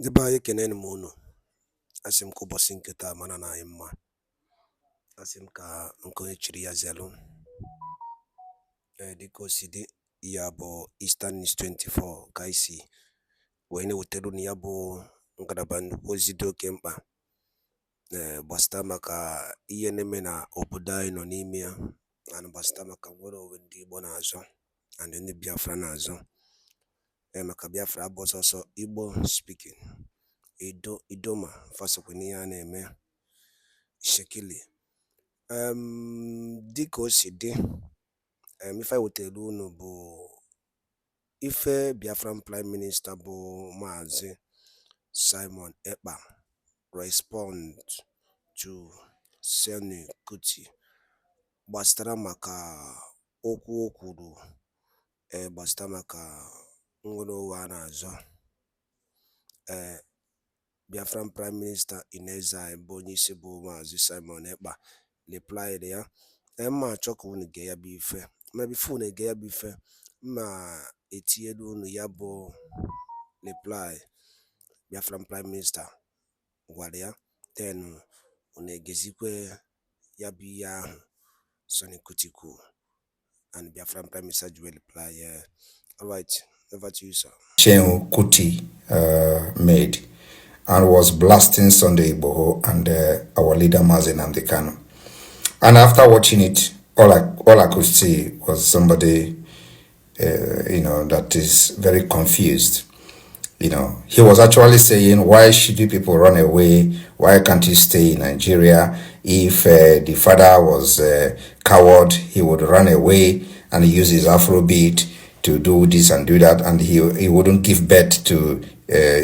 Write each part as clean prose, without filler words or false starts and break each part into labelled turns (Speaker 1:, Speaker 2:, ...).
Speaker 1: Ndị be anyị kenenu m unu. Asị m ka ụbọchị nke taa mara na anyị mma. Asị m ka nke onye chiri ya zelu. Dịka o si dị, ya bụ Eastern News 24 ka anyị si wee na-ewetara unu ya bụ ngalaba nnukwu ozi dị oke mkpa gbasịta maka ihe na-eme na obodo anyị nọ n'ime ya, na gbasịta maka nwere onwe ndị Igbo na-azọ na ndị Biafra na-azọ. Maka Biafra abụ sọsọ Igbo speaking, Idoma fasokwa n'ihe a na-eme Ishekili. Dịka o si dị, ife anyị wetara unu bụ ife Biafran Prime Minister bụ Maazị Seun Ekpa respond to Seun Kuti gbasara maka okwu o kwuru gbasara maka nwere onwe a na-azọ. Biafran Prime Minister in exile bụ onye isi bụ Maazị Seun Ekpa replied ya, mma achọ ka unu ge ya bụ ife, ma bifo unu ege ya bụ ife, mma etinyere unu ya bụ reply Biafran Prime Minister gwara ya, then unu egezikwe ya bụ ihe ahụ Seun Kuti kwuru, and Biafran Prime Minister will reply, all right, over to you, sir.
Speaker 2: Seun Kuti made and was blasting Sunday Igboho and our leader Maazị Nnamdi Kanu. And after watching it, all I could see was somebody, that is very confused. He was actually saying, why should you people run away? Why can't you stay in Nigeria? If the father was a coward, he would run away and use his Afrobeat to do this and do that, and he wouldn't give birth to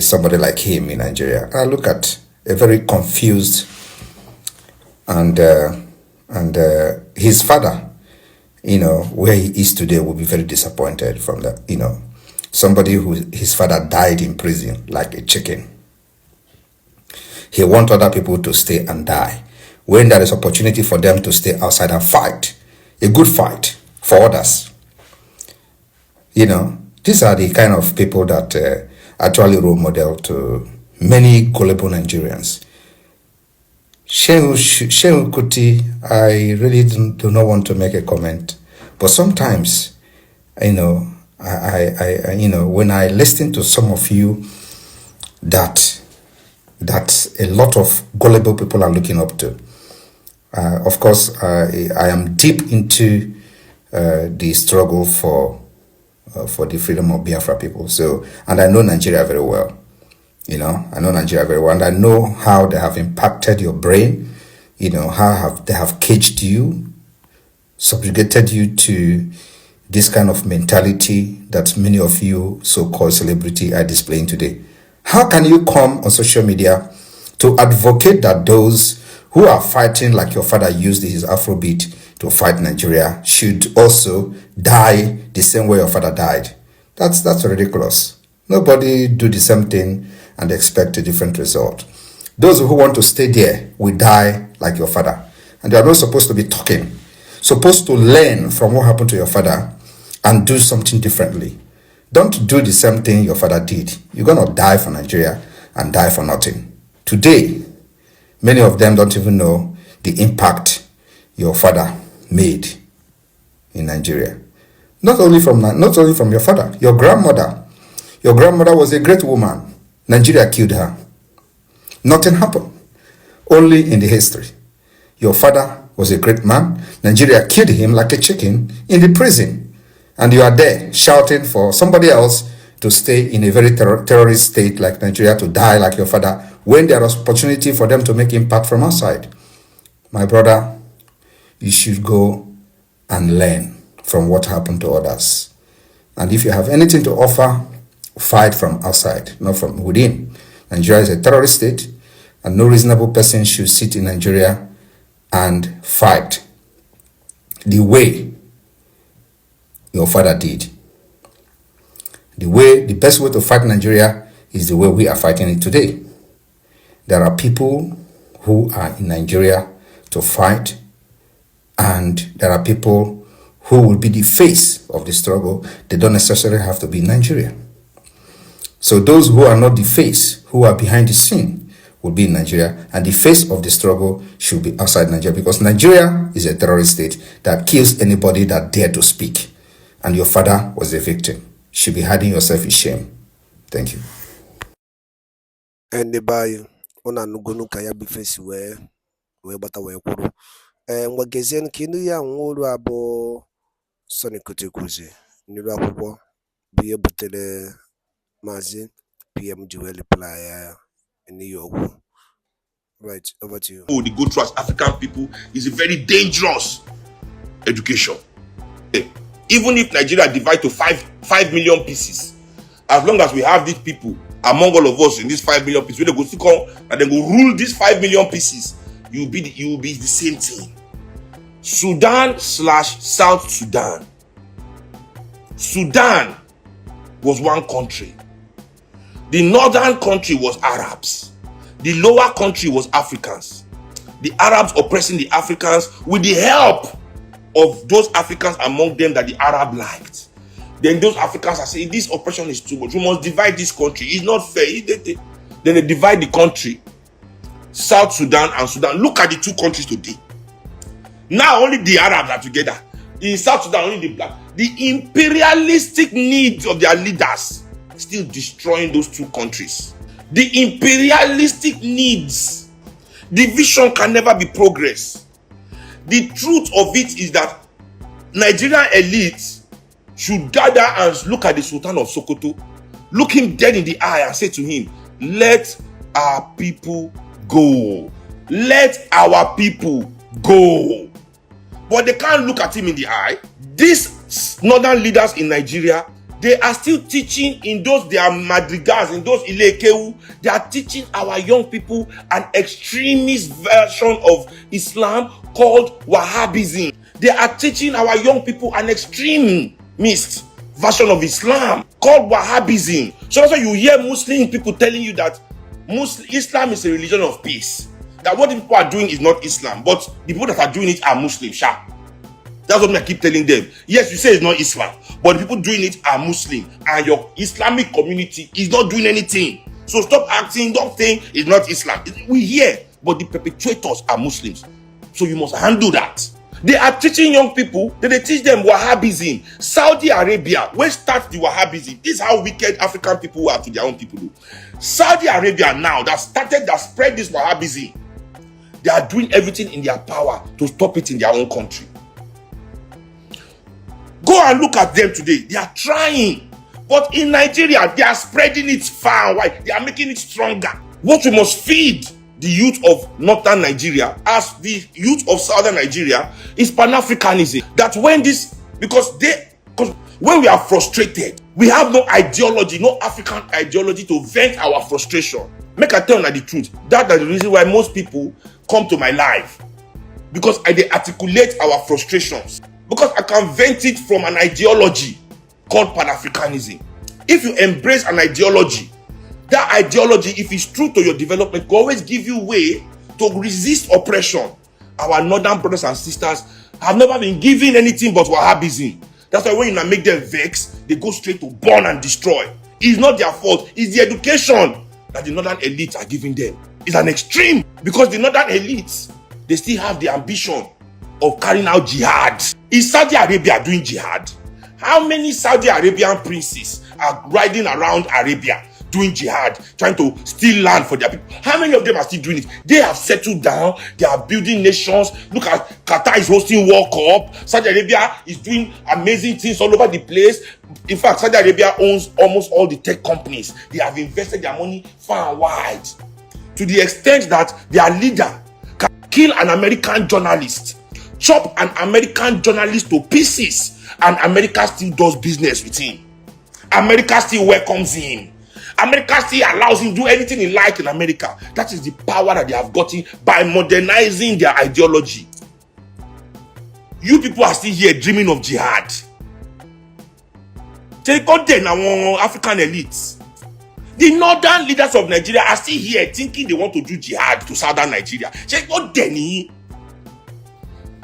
Speaker 2: somebody like him in Nigeria. I look at a very confused and his father, where he is today, will be very disappointed from that. Somebody who his father died in prison like a chicken. He wants other people to stay and die when there is opportunity for them to stay outside and fight a good fight for others. These are the kind of people that actually role model to many gullible Nigerians. Seun Kuti, I really do not want to make a comment, but sometimes, I when I listen to some of you that a lot of gullible people are looking up to, of course, I am deep into the struggle for the freedom of Biafra people. So, and I know Nigeria very well. I know Nigeria very well, and I know how they have impacted your brain. How they have caged you, subjugated you to this kind of mentality that many of you so-called celebrity are displaying today. How can you come on social media to advocate that those who are fighting like your father used his Afrobeat to fight Nigeria should also die the same way your father died? That's ridiculous. Nobody do the same thing and expect a different result. Those who want to stay there will die like your father. And they are not supposed to be talking. Supposed to learn from what happened to your father and do something differently. Don't do the same thing your father did. You're going to die for Nigeria and die for nothing. Today, many of them don't even know the impact your father made in Nigeria. Not only from your father, your grandmother. Your grandmother was a great woman. Nigeria killed her. Nothing happened. Only in the history. Your father was a great man. Nigeria killed him like a chicken in the prison. And you are there shouting for somebody else to stay in a very terrorist state like Nigeria, to die like your father, when there was opportunity for them to make impact from outside. My brother, you should go and learn from what happened to others. And if you have anything to offer, fight from outside, not from within. Nigeria is a terrorist state, and no reasonable person should sit in Nigeria and fight the way your father did. The best way to fight Nigeria is the way we are fighting it today. There are people who are in Nigeria to fight, and there are people who will be the face of the struggle. They don't necessarily have to be in Nigeria. So those who are not the face, who are behind the scene will be in Nigeria, and the face of the struggle should be outside Nigeria, because Nigeria is a terrorist state that kills anybody that dare to speak, and your father was a victim. You should be hiding yourself in shame. Thank you.
Speaker 1: And the buy ona nugunu kaya be face we bata we kwuru. Ngwagezie kinu ya nwolu abo Seun Kuti kuzi n'iru akwụkwọ bụ ihe butere Maazị PM ji wee reply ya n'iyi okwu. Right, over to you.
Speaker 3: The go through as African people is a very dangerous education. Even if Nigeria divide to 5 million pieces, as long as we have these people among all of us in these 5 million pieces, when they go to come and then go rule these 5 million pieces, you will be the same thing. Sudan/South Sudan. Sudan was one country. The northern country was Arabs. The lower country was Africans. The Arabs oppressing the Africans with the help of those Africans among them that the Arab liked. Then those Africans are saying, this oppression is too much. We must divide this country. It's not fair. Then they divide the country. South Sudan and Sudan. Look at the two countries today. Now only the Arabs are together. In South Sudan, only the black. The imperialistic needs of their leaders still destroying those two countries. The imperialistic needs. Division can never be progress. The truth of it is that Nigerian elites should gather and look at the Sultan of Sokoto, look him dead in the eye and say to him, let our people go. Let our people go. But they can't look at him in the eye. These northern leaders in Nigeria, they are still teaching in those their madrigals, in those ilekeu, they are teaching our young people an extremist version of Islam called Wahhabism. They are teaching our young people an extremist version of Islam called Wahhabism. So that's why you hear Muslim people telling you that Islam is a religion of peace. That what the people are doing is not Islam, but the people that are doing it are Muslim. That's what I keep telling them. Yes, you say it's not Islam, but the people doing it are Muslim, and your Islamic community is not doing anything. So stop acting, don't think it's not Islam. We hear, but the perpetrators are Muslims. So you must handle that. They are teaching young people that they teach them Wahhabism. Saudi Arabia, where starts the Wahhabism? This is how wicked African people are to their own people. Saudi Arabia now that spread this Wahhabism, they are doing everything in their power to stop it in their own country. Go and look at them today. They are trying. But in Nigeria, they are spreading it far and wide. They are making it stronger. What we must feed the youth of northern Nigeria as the youth of southern Nigeria is Pan-Africanism. That because when we are frustrated, we have no ideology, no African ideology to vent our frustration. Make I tell you the truth. That's the reason why most people come to my life. Because they articulate our frustrations. Because I can vent it from an ideology called Pan-Africanism. If you embrace an ideology, that ideology, if it's true to your development, will always give you way to resist oppression. Our northern brothers and sisters have never been given anything but Wahhabism. That's why when you make them vex, they go straight to burn and destroy. It's not their fault. It's the education that the northern elites are giving them. It's an extreme, because the northern elites, they still have the ambition of carrying out jihad. Is Saudi Arabia doing jihad? How many Saudi Arabian princes are riding around Arabia doing jihad, trying to steal land for their people? How many of them are still doing it? They have settled down. They are building nations. Look at Qatar is hosting World Cup. Saudi Arabia is doing amazing things all over the place. In fact, Saudi Arabia owns almost all the tech companies. They have invested their money far and wide, to the extent that their leader can kill an American journalist, chop an American journalist to pieces, and America still does business with him. America still welcomes him. America still allows him to do anything he likes in America. That is the power that they have gotten by modernizing their ideology. You people are still here dreaming of jihad. Take out then our African elites. The northern leaders of Nigeria are still here thinking they want to do jihad to southern Nigeria. Check out Denny.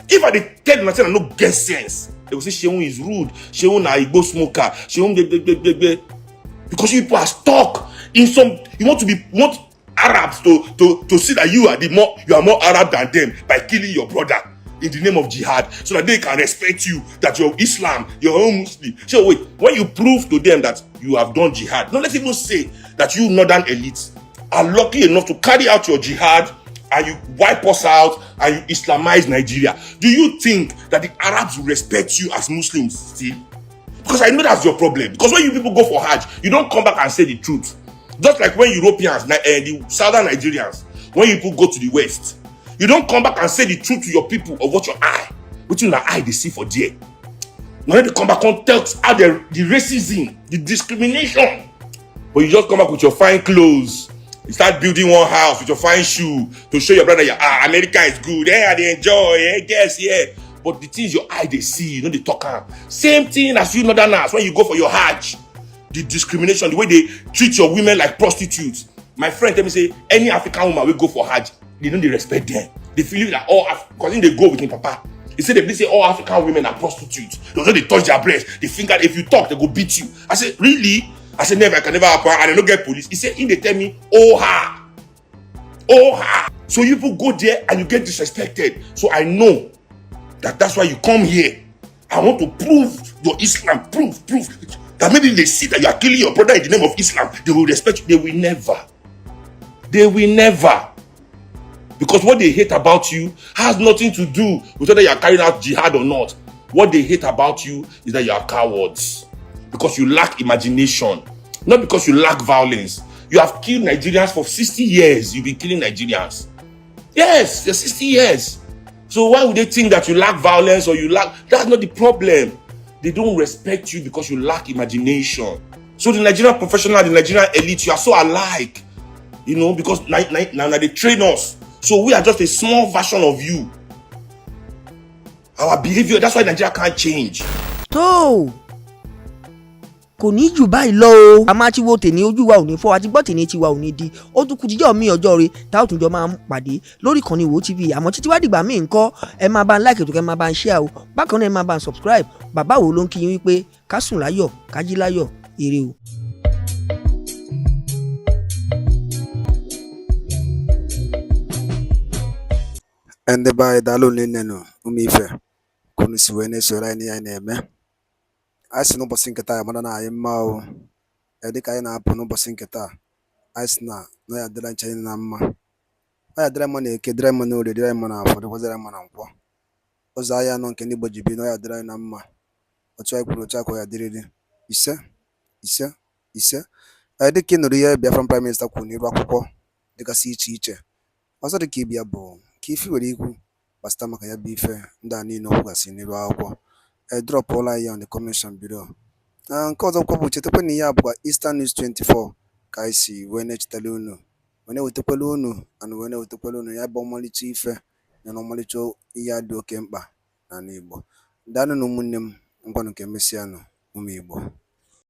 Speaker 3: If I tell myself I no get sense, they will say Seun is rude, Seun na Igbo smoker, Seun because you people are stuck You want Arabs to see that you are more Arab than them by killing your brother in the name of jihad, so that they can respect you, that you're Islam, you're own Muslim. So wait, when you prove to them that you have done jihad, no, let's even say that you northern elites are lucky enough to carry out your jihad and you wipe us out and you Islamize Nigeria, do you think that the Arabs will respect you as Muslims still? Because I know that's your problem. Because when you people go for Hajj, you don't come back and say the truth. Just like when Europeans, the southern Nigerians, when you people go to the West, you don't come back and say the truth to your people of what your eye, they see for there. Now they come back and tell how the racism, the discrimination. But you just come back with your fine clothes. You start building one house with your fine shoe to show your brother, America is good. Yeah, they enjoy. Yes, yeah. But the things your eye they see, they talk on. Same thing as you northerners when you go for your Hajj. The discrimination, the way they treat your women like prostitutes. My friend tell me say any African woman will go for Hajj, they respect them. They feel that because they go with him papa. He said they say all African women are prostitutes. They touch their breasts. They think that if you talk, they go beat you. I said, really? I said, never, I can never happen. And I don't get police. He said, they tell me, oh ha. So you people go there and you get disrespected. So I know that's why you come here. I want to prove your Islam. Prove. That maybe they see that you are killing your brother in the name of Islam. They will respect you. They will never. Because what they hate about you has nothing to do with whether you are carrying out jihad or not. What they hate about you is that you are cowards. Because you lack imagination. Not because you lack violence. You have killed Nigerians for 60 years. You've been killing Nigerians. Yes, for 60 years. So why would they think that you lack violence or you lack... That's not the problem. They don't respect you because you lack imagination. So the Nigerian professional, the Nigerian elite, you are so alike. Because now they train us. So we are just a small version of you. Our behavior, that's why Nigeria can't change.
Speaker 4: tó kò ní jù báyìí lọ o. a máa ti wo tèmi ojú wa ò ní fọ́ àti gbọ́ tèmi tiwa ò ní di ó tún kù jíjọ́ mi ọjọ́ rẹ̀ tá ò tún jọ máa ń pàdé lórí ìkànnì Igboho TV àmọ́ títí wá dìgbà míì ńkọ́ ẹ máa bá ń like ètò kẹ́ máa bá ń share o bákan náà ẹ máa bá ń subscribe bàbá wo ló ń kí yín wípé ká sùn láyọ̀ ká jí láyọ̀ ire o.
Speaker 1: Ndị be anyị daalụ nne ụmụ ife kunu si wee na-esoro anyị n'ihe anyị na-eme. Anyị si n'ụbọchị nke taa mara na anyị mma o. Dịka anyị na-apụ n'ụbọchị nke taa, anyị si na ya dịrị ncha anyị na mma. Ọ ya dịrị mma na Eke, dịrị mma na Orie, dịrị mma na Afọ, dịkwazịrị mma na Nkwọ. Ụzọ ahịa anọ nke ndị Igbo ji bi na ọ ya dịrị anyị na mma. Otu anyị kwuru otu aka ọ ya dịrịrị. Ise. Dịka ị nụrụ ihe Biafran Prime Minister kwuru n'iru akwụkwọ dịgasị iche iche. Ọzọ dịka ịbịa bụ ka ife nwere ikwu gbasịta maka ya bụ ife ndị a niile okwugasị n'iru akwụkwọ drọpụọla ya on the comment below. Nke ọzọkwa bụ chetakwa na ihe a bụkwa Eastern News 24 ka anyị si wee na-echetara unu wee na-ewetakwala unu ya bụ ọmalịcha ife na ọmalịcha ihe dị oke mkpa n'ala Igbo. Daalụ na ụmụnne m, ngwanụ ka emesịanụ ụmụ Igbo.